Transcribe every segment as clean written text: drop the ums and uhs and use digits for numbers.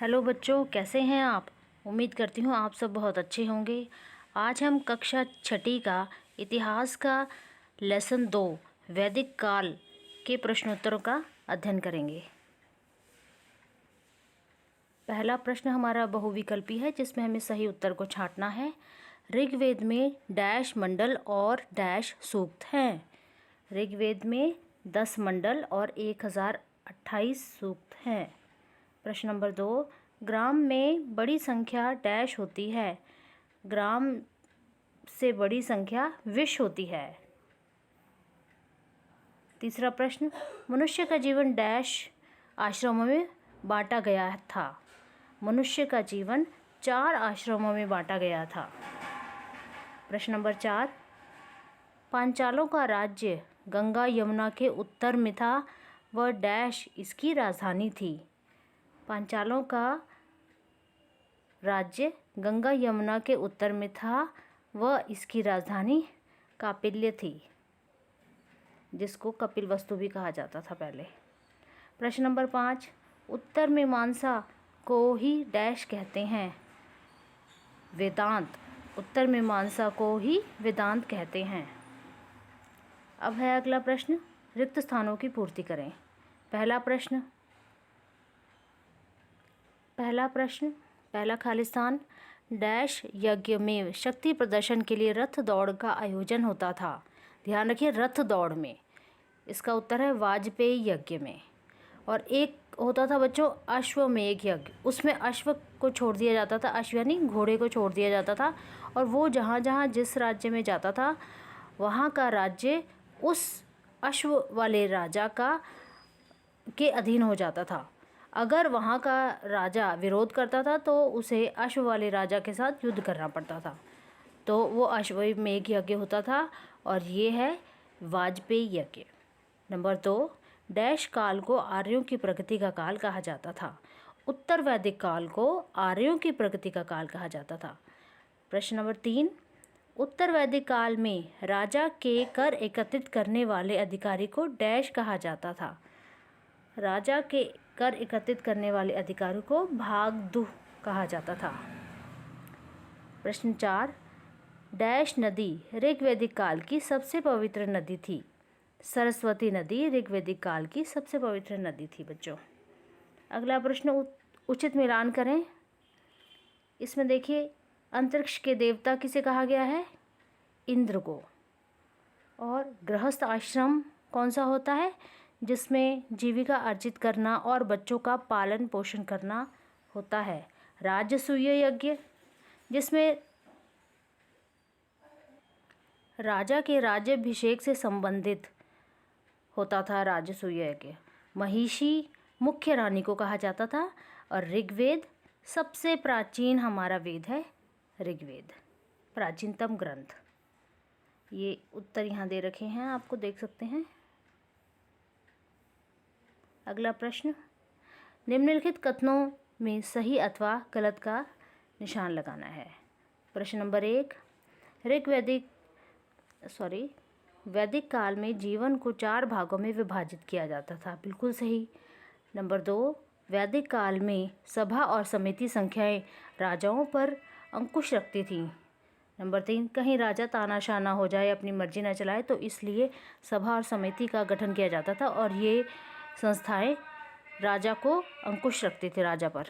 Hello बच्चों, कैसे हैं आप। उम्मीद करती हूँ आप सब बहुत अच्छे होंगे। आज हम कक्षा छठी का इतिहास का लेसन 2 वैदिक काल के प्रश्नोत्तरों का अध्ययन करेंगे। पहला प्रश्न हमारा बहुविकल्पी है, जिसमें हमें सही उत्तर को छांटना है। ऋग्वेद में डैश मंडल और डैश सूक्त हैं। ऋग्वेद में 10 मंडल और 1028 सूक्त हैं। प्रश्न नंबर 2, ग्राम में बड़ी संख्या डैश होती है। ग्राम से बड़ी संख्या विश होती है। तीसरा प्रश्न, मनुष्य का जीवन डैश आश्रमों में बांटा गया था। मनुष्य का जीवन 4 आश्रमों में बांटा गया था। प्रश्न नंबर 4, पांचालों का राज्य गंगा यमुना के उत्तर में था व डैश इसकी राजधानी थी। पांचालों का राज्य गंगा यमुना के उत्तर में था व इसकी राजधानी कापिल्य थी, जिसको कपिलवस्तु भी कहा जाता था पहले। प्रश्न नंबर 5, उत्तर मीमांसा को ही डैश कहते हैं। वेदांत। उत्तर मीमांसा को ही वेदांत कहते हैं। अब है अगला प्रश्न, रिक्त स्थानों की पूर्ति करें। पहला खाली स्थान, डैश यज्ञ में शक्ति प्रदर्शन के लिए रथ दौड़ का आयोजन होता था। ध्यान रखिए, रथ दौड़ में। इसका उत्तर है वाजपेयी यज्ञ में। और एक होता था बच्चों अश्वमेध यज्ञ, उसमें अश्व को छोड़ दिया जाता था, अश्व यानी घोड़े को छोड़ दिया जाता था, और वो जहाँ जहाँ जिस राज्य में जाता था वहाँ का राज्य उस अश्व वाले राजा के अधीन हो जाता था। अगर वहाँ का राजा विरोध करता था तो उसे अश्व वाले राजा के साथ युद्ध करना पड़ता था। तो वो अश्वमेध यज्ञ होता था, और ये है वाजपेयी यज्ञ। नंबर 2, डैश काल को आर्यों की प्रगति का काल कहा जाता था। उत्तर वैदिक काल को आर्यों की प्रगति का काल कहा जाता था। प्रश्न नंबर 3, उत्तर वैदिक काल में राजा के कर एकत्रित करने वाले अधिकारी को डैश कहा जाता था। राजा के कर एकत्रित करने वाले अधिकारी को भागदुह कहा जाता था। प्रश्न 4, डैश नदी ऋग्वैदिक काल की सबसे पवित्र नदी थी। सरस्वती नदी ऋग्वैदिक काल की सबसे पवित्र नदी थी बच्चों। अगला प्रश्न, उचित मिलान करें। इसमें देखिए, अंतरिक्ष के देवता किसे कहा गया है? इंद्र को। और गृहस्थ आश्रम कौन सा होता है? जिसमें जीविका अर्जित करना और बच्चों का पालन पोषण करना होता है। राजसूय यज्ञ, जिसमें राजा के राज्याभिषेक से संबंधित होता था राजसूय यज्ञ। महिषी मुख्य रानी को कहा जाता था। और ऋग्वेद सबसे प्राचीन हमारा वेद है ऋग्वेद, प्राचीनतम ग्रंथ। ये उत्तर यहाँ दे रखे हैं, आपको देख सकते हैं। अगला प्रश्न, निम्नलिखित कथनों में सही अथवा गलत का निशान लगाना है। प्रश्न नंबर 1, वैदिक काल में जीवन को 4 भागों में विभाजित किया जाता था। बिल्कुल सही। नंबर 2, वैदिक काल में सभा और समिति संख्याएं राजाओं पर अंकुश रखती थीं। नंबर 3, कहीं राजा तानाशाह ना हो जाए, अपनी मर्जी ना चलाए, तो इसलिए सभा और समिति का गठन किया जाता था, और ये संस्थाएं राजा को अंकुश रखती थी, राजा पर।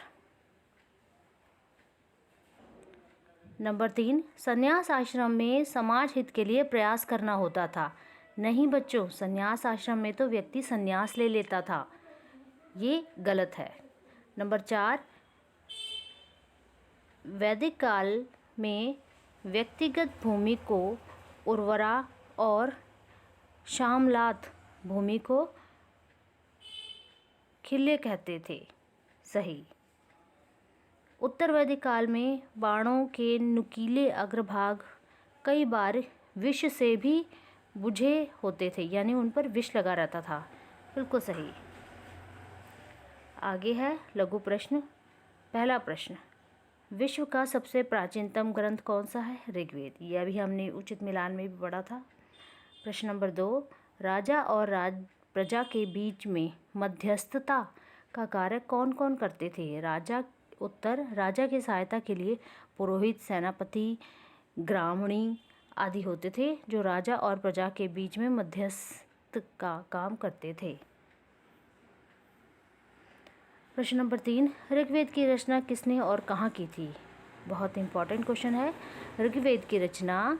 नंबर 3, संन्यास आश्रम में समाज हित के लिए प्रयास करना होता था। नहीं बच्चों, संन्यास आश्रम में तो व्यक्ति संन्यास ले लेता था, ये गलत है। नंबर 4, वैदिक काल में व्यक्तिगत भूमि को उर्वरा और श्यामलात भूमि को खिल्ले कहते थे। सही। उत्तर वैदिक काल में बाणों के नुकीले अग्रभाग कई बार विष से भी बुझे होते थे, यानी उन पर विष लगा रहता था। बिल्कुल सही। आगे है लघु प्रश्न। पहला प्रश्न, विश्व का सबसे प्राचीनतम ग्रंथ कौन सा है? ऋग्वेद। यह भी हमने उचित मिलान में भी पढ़ा था। प्रश्न नंबर 2, राजा और प्रजा के बीच में मध्यस्थता का कार्य कौन कौन करते थे? राजा उत्तर, राजा की सहायता के लिए पुरोहित, सेनापति, ग्रामणी आदि होते थे जो राजा और प्रजा के बीच में मध्यस्थ का काम करते थे। प्रश्न नंबर 3, ऋग्वेद की रचना किसने और कहाँ की थी? बहुत इंपॉर्टेंट क्वेश्चन है। ऋग्वेद की रचना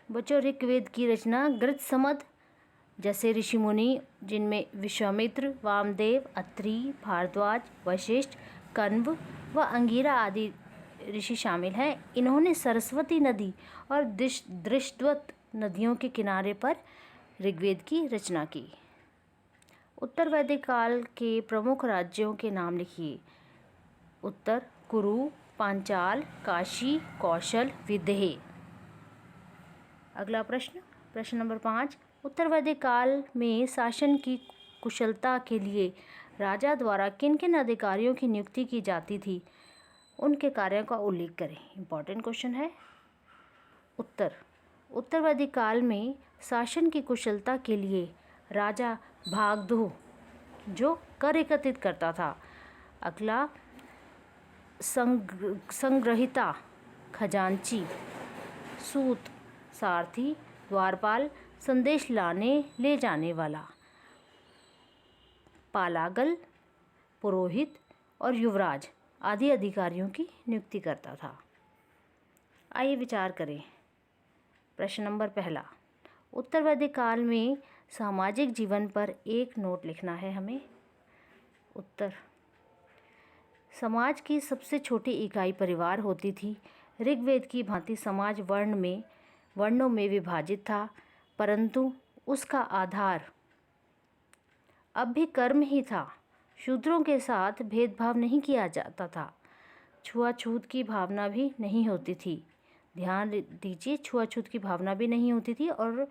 बच्चों, ऋग्वेद की रचना गृत्समद जैसे ऋषि मुनि, जिनमें विश्वामित्र, वामदेव, अत्रि, भारद्वाज, वशिष्ठ, कण्व व अंगिरा आदि ऋषि शामिल हैं, इन्होंने सरस्वती नदी और दृष्टवत नदियों के किनारे पर ऋग्वेद की रचना की। उत्तर वैदिक काल के प्रमुख राज्यों के नाम लिखिए। उत्तर, कुरु, पांचाल, काशी, कौशल, विदेह। अगला प्रश्न, प्रश्न नंबर 5, उत्तर वैदिक काल में शासन की कुशलता के लिए राजा द्वारा किन किन अधिकारियों की नियुक्ति की जाती थी, उनके कार्यों का उल्लेख करें। इंपॉर्टेंट क्वेश्चन है। उत्तर, उत्तर वैदिक काल में शासन की कुशलता के लिए राजा भागदू जो कर एकत्रित करता था। अगला, संग्रहिता, खजांची, सूत, सारथी, द्वारपाल, संदेश लाने ले जाने वाला, पालागल, पुरोहित और युवराज आदि अधिकारियों की नियुक्ति करता था। आइए विचार करें। प्रश्न नंबर 1, उत्तर वैदिक काल में सामाजिक जीवन पर एक नोट लिखना है हमें। उत्तर, समाज की सबसे छोटी इकाई परिवार होती थी। ऋग्वेद की भांति समाज वर्णों में विभाजित था, परंतु उसका आधार अब भी कर्म ही था। शूद्रों के साथ भेदभाव नहीं किया जाता था। छुआछूत की भावना भी नहीं होती थी। ध्यान दीजिए, छुआछूत की भावना भी नहीं होती थी और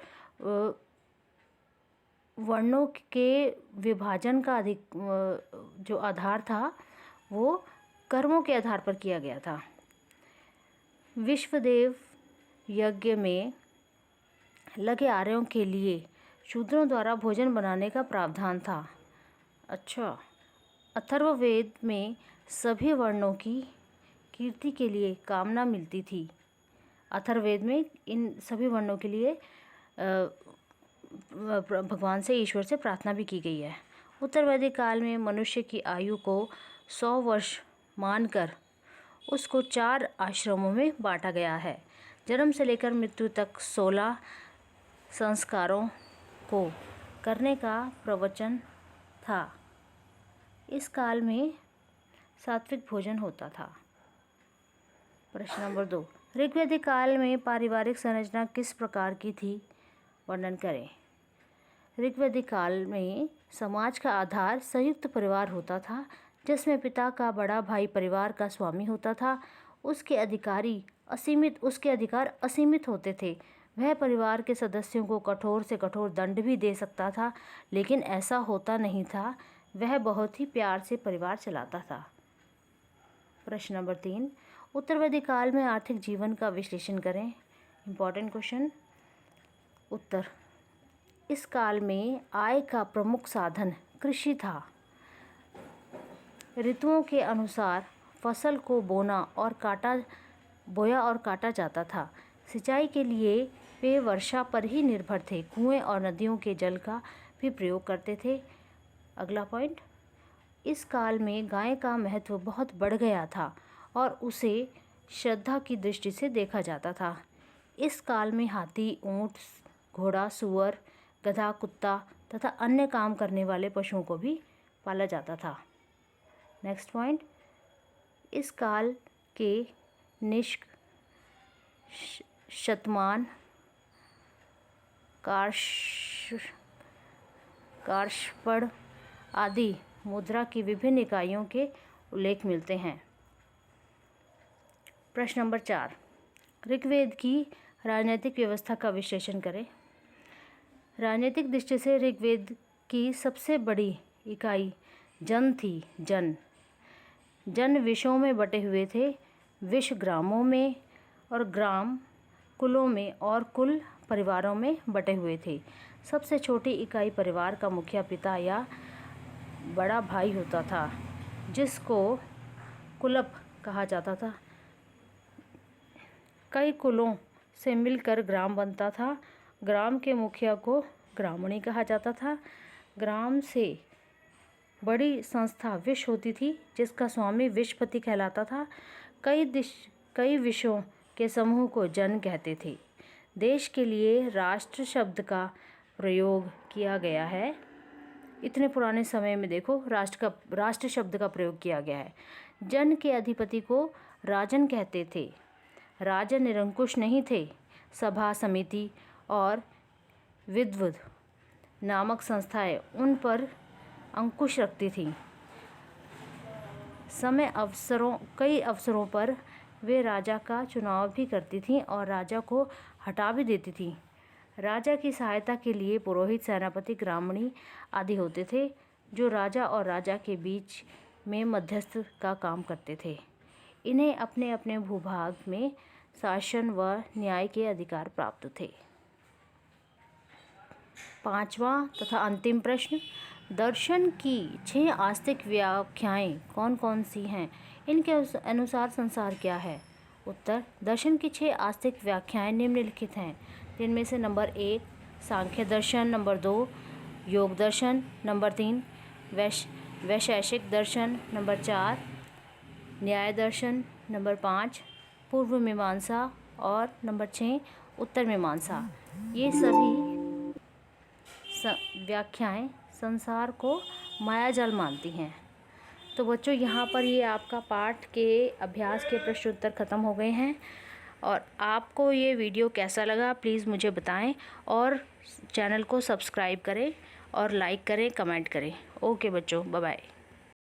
वर्णों के विभाजन का जो आधार था वो कर्मों के आधार पर किया गया था। विश्वदेव यज्ञ में लगे आर्यों के लिए शूद्रों द्वारा भोजन बनाने का प्रावधान था। अच्छा, अथर्ववेद में सभी वर्णों की कीर्ति के लिए कामना मिलती थी। अथर्ववेद में इन सभी वर्णों के लिए भगवान से, ईश्वर से प्रार्थना भी की गई है। उत्तर वैदिक काल में मनुष्य की आयु को 100 वर्ष मानकर उसको 4 आश्रमों में बांटा गया है। जन्म से लेकर मृत्यु तक 16 संस्कारों को करने का प्रवचन था। इस काल में सात्विक भोजन होता था। प्रश्न नंबर 2, ऋग्वैदिक काल में पारिवारिक संरचना किस प्रकार की थी, वर्णन करें। ऋग्वैदिक काल में समाज का आधार संयुक्त परिवार होता था, जिसमें पिता का बड़ा भाई परिवार का स्वामी होता था। उसके अधिकार असीमित होते थे। वह परिवार के सदस्यों को कठोर से कठोर दंड भी दे सकता था, लेकिन ऐसा होता नहीं था। वह बहुत ही प्यार से परिवार चलाता था। प्रश्न नंबर 3, उत्तर वैदिक काल में आर्थिक जीवन का विश्लेषण करें। Important question. उत्तर, इस काल में आय का प्रमुख साधन कृषि था। ऋतुओं के अनुसार फसल को बोया और काटा जाता था। सिंचाई के लिए वे वर्षा पर ही निर्भर थे। कुएं और नदियों के जल का भी प्रयोग करते थे। अगला पॉइंट, इस काल में गाय का महत्व बहुत बढ़ गया था और उसे श्रद्धा की दृष्टि से देखा जाता था। इस काल में हाथी, ऊंट, घोड़ा, सूअर, गधा, कुत्ता तथा अन्य काम करने वाले पशुओं को भी पाला जाता था। नेक्स्ट पॉइंट, इस काल के निष्क, शतमान, कार्षपण आदि मुद्रा की विभिन्न इकाइयों के उल्लेख मिलते हैं। प्रश्न नंबर 4, ऋग्वेद की राजनीतिक व्यवस्था का विश्लेषण करें। राजनीतिक दृष्टि से ऋग्वेद की सबसे बड़ी इकाई जन थी। जन विषयों में बटे हुए थे। विष ग्रामों में और ग्राम कुलों में और कुल परिवारों में बटे हुए थे। सबसे छोटी इकाई परिवार का मुखिया पिता या बड़ा भाई होता था जिसको कुलप कहा जाता था। कई कुलों से मिलकर ग्राम बनता था। ग्राम के मुखिया को ग्रामणी कहा जाता था। ग्राम से बड़ी संस्था विश होती थी जिसका स्वामी विशपति कहलाता था। कई विषयों के समूह को जन कहते थे। देश के लिए राष्ट्र शब्द का प्रयोग किया गया है। इतने पुराने समय में देखो राष्ट्र शब्द का प्रयोग किया गया है। जन के अधिपति को राजन कहते थे। राजा निरंकुश नहीं थे। सभा समिति और विद्वद नामक संस्थाएं उन पर अंकुश रखती थीं। कई अवसरों पर वे राजा का चुनाव भी करती थीं और राजा को हटा भी देती थीं। राजा की सहायता के लिए पुरोहित, सेनापति, ग्रामणी आदि होते थे जो राजा और राजा के बीच में मध्यस्थ का काम करते थे। इन्हें अपने अपने भूभाग में शासन व न्याय के अधिकार प्राप्त थे। पांचवा तथा अंतिम प्रश्न, दर्शन की 6 आस्तिक व्याख्याएं कौन कौन सी हैं? इनके अनुसार संसार क्या है? उत्तर, दर्शन की 6 आस्तिक व्याख्याएं निम्नलिखित हैं, जिनमें से नंबर 1 सांख्य दर्शन, नंबर 2 योग दर्शन, नंबर 3 वैशेषिक दर्शन, नंबर 4 न्याय दर्शन, नंबर 5 पूर्व मीमांसा और नंबर 6 उत्तर मीमांसा। ये सभी व्याख्याएं संसार को मायाजाल मानती हैं। तो बच्चों, यहाँ पर ये आपका पाठ के अभ्यास के प्रश्न उत्तर ख़त्म हो गए हैं। और आपको ये वीडियो कैसा लगा प्लीज़ मुझे बताएं और चैनल को सब्सक्राइब करें और लाइक करें, कमेंट करें। ओके बच्चों, बाय बाय।